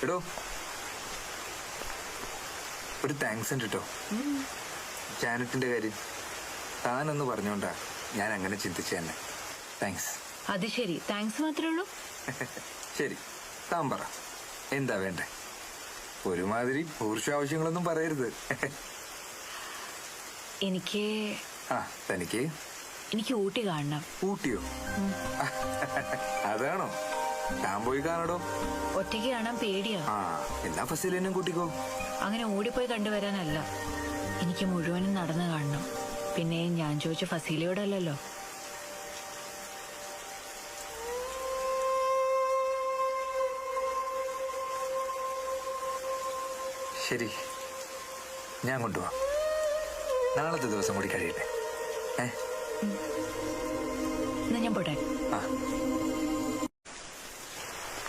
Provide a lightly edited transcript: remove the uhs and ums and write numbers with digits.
എടോ ഒരു താങ്ക്സ് ഉണ്ട് കേട്ടോ. ജാനറ്റിന്റെ കാര്യം താനൊന്ന് പറഞ്ഞോണ്ടാ ഞാൻ അങ്ങനെ ചിന്തിച്ചു തന്നെ. താങ്ക്സ്. അത് ശരി, താങ്ക്സ് മാത്രമേ ഉള്ളൂ. ശരി, താൻ പറ എന്താ വേണ്ടേ? ഒരുമാതിരി ആവശ്യങ്ങളൊന്നും പറയരുത്. എനിക്ക് തനിക്ക് എനിക്ക് ഊട്ടി കാണണം. ഊട്ടിയോ? അതാണോ? താൻ പോയി കാണടോ. ഒറ്റയ്ക്ക് കാണാൻ പേടിയാ. എന്നാ ഫസീലിനെയും കൂട്ടിക്കോ. അങ്ങനെ ഓടിപ്പോയി കണ്ടുവരാനല്ല, എനിക്ക് മുഴുവനും നടന്നു കാണണം. പിന്നെ ഞാൻ ചോദിച്ച ഫസീലയോടല്ലോ. ശരി, ഞാൻ കൊണ്ടുപോവാം. നാളത്തെ ദിവസം കൂടി കഴിയട്ടെ. എന്നാ ഞാൻ പോട്ടെ.